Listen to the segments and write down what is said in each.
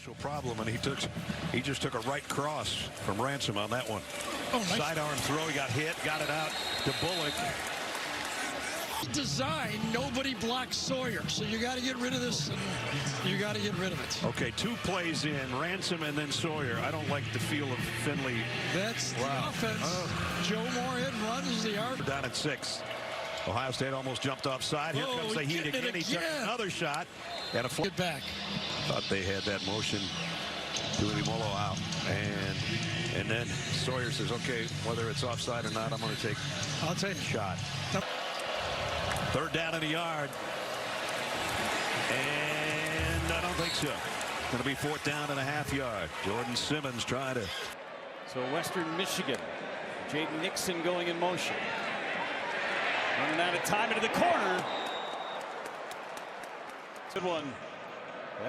Special problem, and he just took a right cross from Ransom on that one. Oh, nice. Sidearm throw, he got hit, got it out to Bullock. Design, nobody blocks Sawyer, so you got to get rid of this, and you got to get rid of it. Okay, 2 plays in, Ransom and then Sawyer. I don't like the feel of Finley. That's the offense. Joe Moorhead runs the yard. Down at 6. Ohio State almost jumped offside. Here comes the heat again. He took another shot. And a get back. Thought they had that motion. Tuimoloau out. And then Sawyer says, okay, whether it's offside or not, I'm going to take a shot. Third down in the yard. And I don't think so. Going to be 4th down and a half yard. Jordan Simmons trying to. So Western Michigan. Jaden Nixon going in motion. Running out of time into the corner. Good one.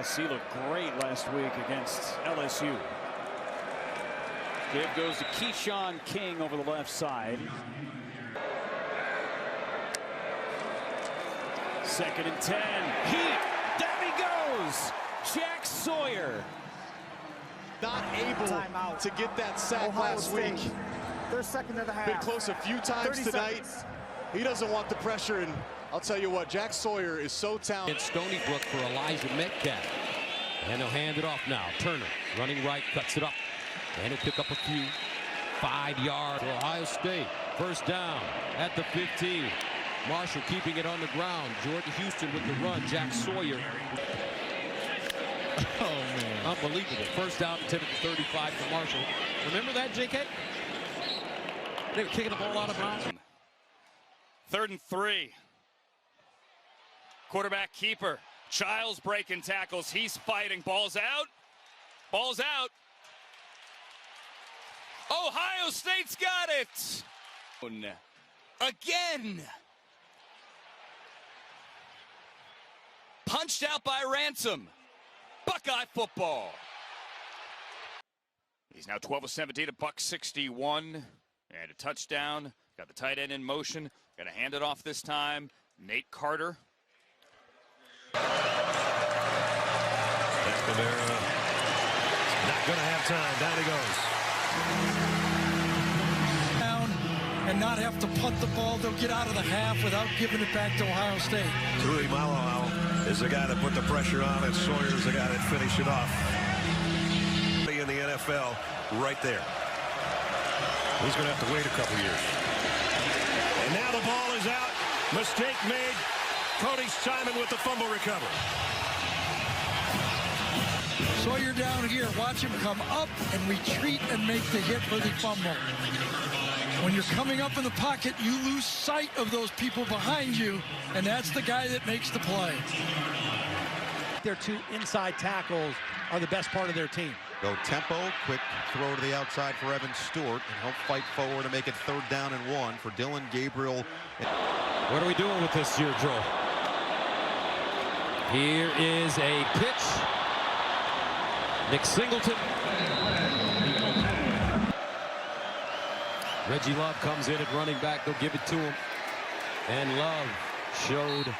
SC looked great last week against LSU. Give goes to Keyshawn King over the left side. 2nd and 10. Down he goes. Jack Sawyer. Not able to get that sack last week. They're second of the half. Been close a few times tonight. He doesn't want the pressure, and I'll tell you what, Jack Sawyer is so talented. It's Stony Brook for Elijah Metcalf. And he'll hand it off now. Turner running right, cuts it up. And he'll pick up a few. 5 yards for Ohio State. 1st down at the 15. Marshall keeping it on the ground. Jordan Houston with the run. Jack Sawyer. Oh, man. Unbelievable. 1st down, 10 at the 35 for Marshall. Remember that, JK? They were kicking the ball out of bounds. 3rd and 3. Quarterback keeper. Childs breaking tackles. He's fighting. Ball's out. Ball's out. Ohio State's got it. Again. Punched out by Ransom. Buckeye football. He's now 12 of 17 at buck 61. And a touchdown. Got the tight end in motion. Got to hand it off this time. Nate Carter. Escudero not going to have time. Down he goes. Down and not have to punt the ball. They'll get out of the half without giving it back to Ohio State. Tuimoloau is the guy that put the pressure on, and Sawyer's the guy that finished it off. In the NFL, right there. He's going to have to wait a couple years. And now the ball is out. Mistake made. Cody Simon with the fumble recovery. Sawyer down here. Watch him come up and retreat and make the hit for the fumble. When you're coming up in the pocket, you lose sight of those people behind you, and that's the guy that makes the play. Their 2 inside tackles are the best part of their team. Go tempo, quick throw to the outside for Evan Stewart, and he'll fight forward to make it 3rd down and 1 for Dylan Gabriel. What are we doing with this here, Joel? Here is a pitch. Nick Singleton. Reggie Love comes in at running back. They'll give it to him. And Love showed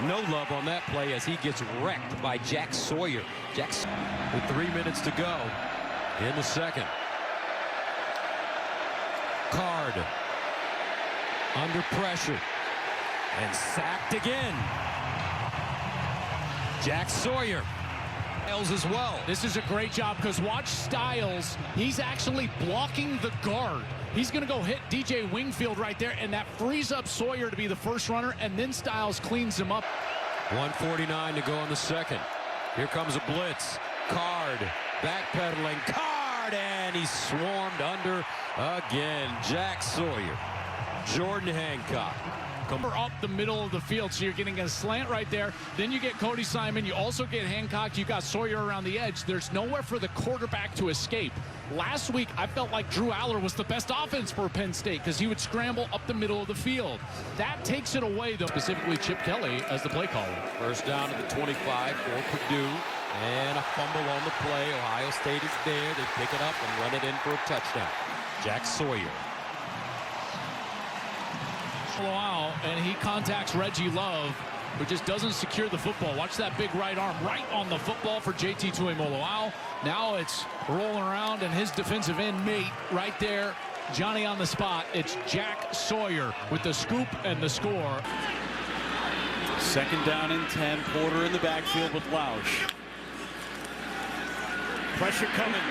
no love on that play as he gets wrecked by Jack Sawyer. With 3 minutes to go in the 2nd. Card under pressure and sacked again. Jack Sawyer as well. This is a great job because watch Styles. He's actually blocking the guard. He's going to go hit DJ Wingfield right there, and that frees up Sawyer to be the first runner, and then Styles cleans him up. 1:49 to go in the 2nd. Here comes a blitz. Card backpedaling. Card, and he's swarmed under again. Jack Sawyer. Jordan Hancock. Up the middle of the field, so you're getting a slant right there. Then you get Cody Simon. You also get Hancock. You got Sawyer around the edge. There's nowhere for the quarterback to escape. Last week, I felt like Drew Aller was the best offense for Penn State because he would scramble up the middle of the field. That takes it away, though, specifically Chip Kelly as the play caller. 1st down at the 25 for Purdue. And a fumble on the play. Ohio State is there. They pick it up and run it in for a touchdown. Jack Sawyer. And he contacts Reggie Love who just doesn't secure the football. Watch that big right arm right on the football for JT Tuimoloau. Now it's rolling around, and his defensive end mate right there, Johnny on the spot. It's Jack Sawyer with the scoop and the score. 2nd down and 10. Porter in the backfield with Lausch. Pressure coming.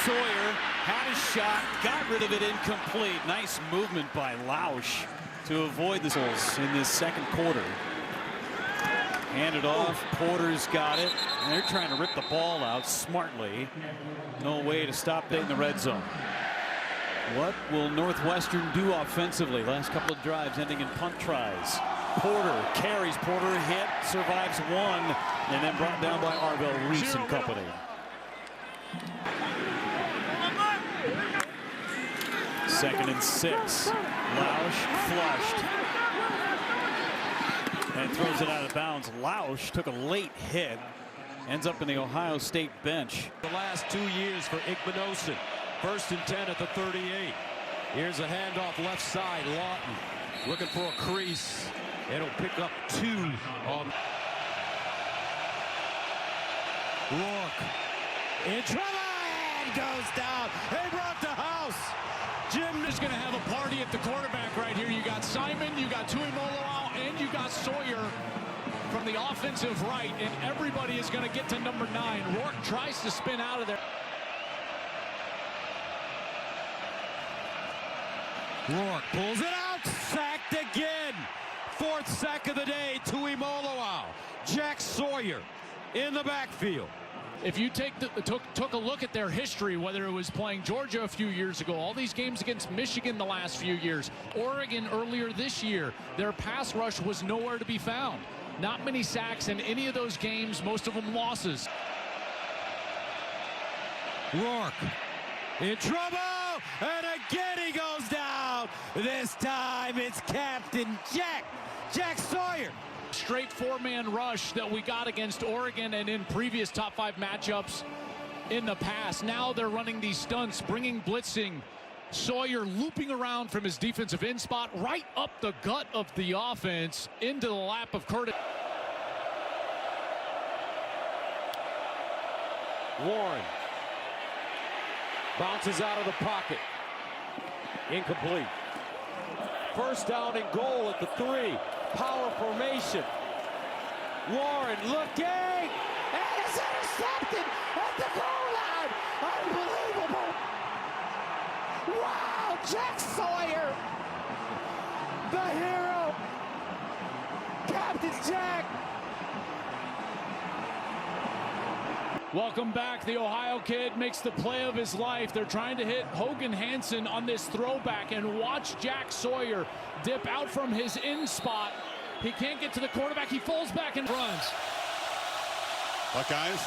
Sawyer had a shot, got rid of it, incomplete. Nice movement by Lausch to avoid the goals in this 2nd quarter. Handed off. Porter's got it. And they're trying to rip the ball out smartly. No way to stop that in the red zone. What will Northwestern do offensively? Last couple of drives ending in punt tries. Porter carries. Porter hit, survives one, and then brought down by Arvell Reese and company. 2nd and 6. Lausch flushed and throws it out of bounds. Lausch took a late hit, ends up in the Ohio State bench. The last 2 years for Igmanosin. 1st and 10 at the 38. Here's a handoff left side. Lawton looking for a crease. It'll pick up 2 on Rourke. In trouble and goes down. They brought the house. Jim is going to have a party at the quarterback right here. You got Simon, you got Tuimoloau, and you got Sawyer from the offensive right, and everybody is going to get to number 9. Rourke tries to spin out of there. Rourke pulls it out. Sacked again. 4th sack of the day. Tuimoloau. Jack Sawyer in the backfield. If you took a look at their history, whether it was playing Georgia a few years ago, all these games against Michigan the last few years, Oregon earlier this year, their pass rush was nowhere to be found. Not many sacks in any of those games, most of them losses. Rourke in trouble, and again he goes down. This time it's Captain Jack Sawyer. Straight 4-man rush that we got against Oregon and in previous top 5 matchups in the past. Now they're running these stunts, bringing blitzing. Sawyer looping around from his defensive end spot right up the gut of the offense into the lap of Curtis. Warren bounces out of the pocket. Incomplete. 1st down and goal at the 3. Power formation. Warren looking, and it's intercepted at the goal line. Unbelievable. Wow, Jack Sawyer, the hero, Captain Jack. Welcome back. The Ohio kid makes the play of his life. They're trying to hit Hogan Hansen on this throwback, and watch Jack Sawyer dip out from his in spot. He can't get to the quarterback. He falls back and runs. Buckeyes,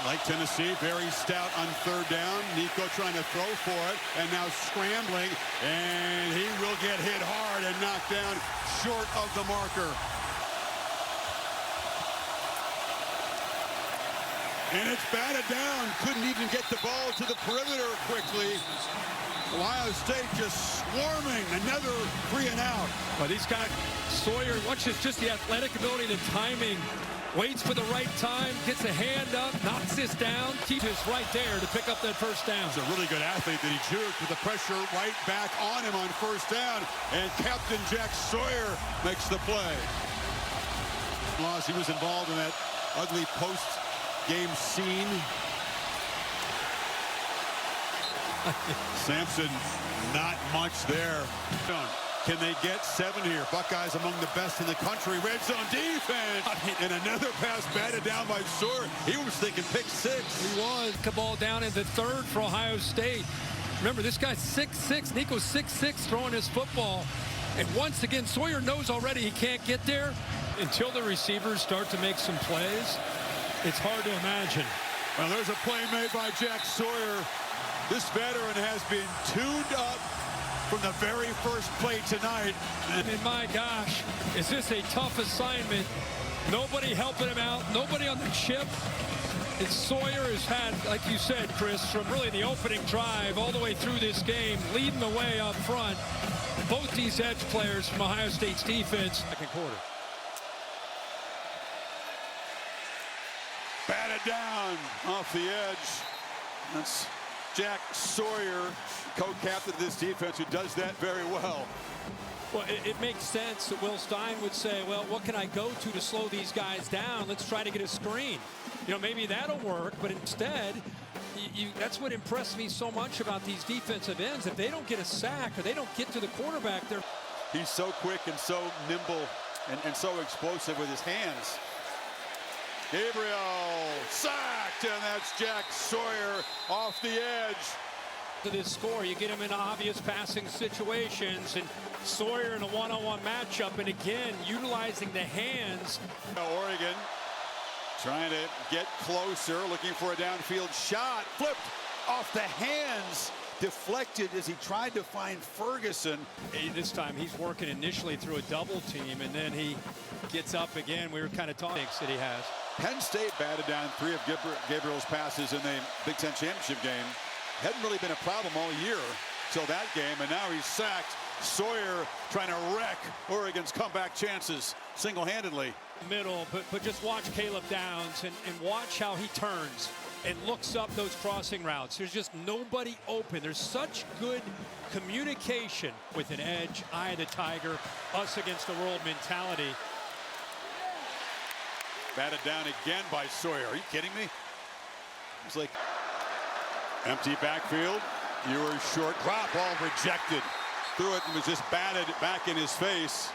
like Tennessee, very stout on 3rd down. Nico trying to throw for it, and now scrambling, and he will get hit hard and knocked down short of the marker. And it's batted down. Couldn't even get the ball to the perimeter quickly. Ohio State just swarming. Another 3 and out. Well, these guys, Sawyer, watch just the athletic ability, the timing. Waits for the right time, gets a hand up, knocks this down, keeps us right there to pick up that 1st down. He's a really good athlete that he juked with the pressure right back on him on 1st down. And Captain Jack Sawyer makes the play. He was involved in that ugly post-game scene. Sampson, not much there. Can they get 7 here? Buckeyes among the best in the country. Red zone defense. And another pass batted down by Sawyer. He was thinking pick 6. He was. The ball down in the 3rd for Ohio State. Remember, this guy's 6'6". Nico's 6'6", throwing his football. And once again, Sawyer knows already he can't get there. Until the receivers start to make some plays, it's hard to imagine. Well, there's a play made by Jack Sawyer. This veteran has been tuned up from the very first play tonight. I mean, my gosh, is this a tough assignment? Nobody helping him out, nobody on the chip. And Sawyer has had, like you said, Chris, from really the opening drive all the way through this game, leading the way up front. Both these edge players from Ohio State's defense. 2nd quarter. batted down off the edge. That's Jack Sawyer, co-captain of this defense, who does that very well. Well, it makes sense that Will Stein would say, well, what can I go to slow these guys down? Let's try to get a screen. You know, maybe that'll work, but instead, that's what impressed me so much about these defensive ends. If they don't get a sack or they don't get to the quarterback, he's so quick and so nimble and so explosive with his hands. Gabriel sacked, and that's Jack Sawyer off the edge. To this score, you get him in obvious passing situations, and Sawyer in a one-on-one matchup, and again utilizing the hands. Oregon trying to get closer, looking for a downfield shot, flipped off the hands, deflected as he tried to find Ferguson. This time he's working initially through a double team, and then he gets up again. We were kind of talking that he has. Penn State batted down 3 of Gabriel's passes in the Big Ten championship game. Hadn't really been a problem all year till that game, and now he's sacked. Sawyer trying to wreck Oregon's comeback chances single-handedly. Middle, but just watch Caleb Downs and watch how he turns and looks up those crossing routes. There's just nobody open. There's such good communication with an edge, eye of the tiger, us against the world mentality. Batted down again by Sawyer. Are you kidding me? It's like empty backfield. Ewers short drop ball rejected. Threw it and was just batted back in his face.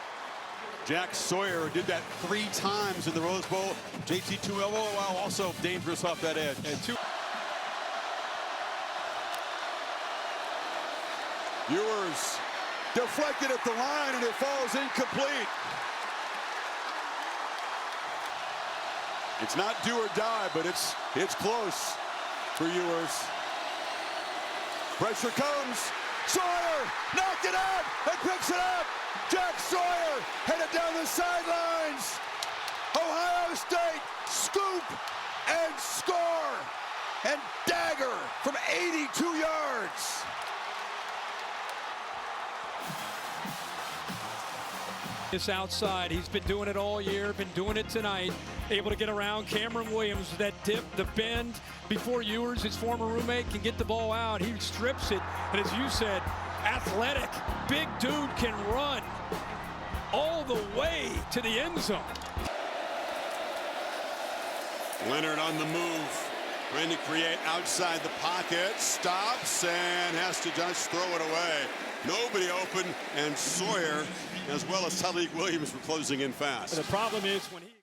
Jack Sawyer did that 3 times in the Rose Bowl. JT 2 elbow, wow, also dangerous off that edge. And 2. Ewers deflected at the line, and it falls incomplete. It's not do or die, but it's close for Ewers. Pressure comes. Sawyer knocked it out and picks it up. Jack Sawyer headed down the sidelines. Ohio State scoop and score and dagger from 82 yards. This outside, he's been doing it all year, been doing it tonight. Able to get around Cameron Williams with that dip, the bend before Ewers, his former roommate, can get the ball out. He strips it, and as you said, athletic, big dude can run all the way to the end zone. Leonard on the move, trying to create outside the pocket, stops and has to just throw it away. Nobody open, and Sawyer, as well as Talik Williams, were closing in fast. The problem is when he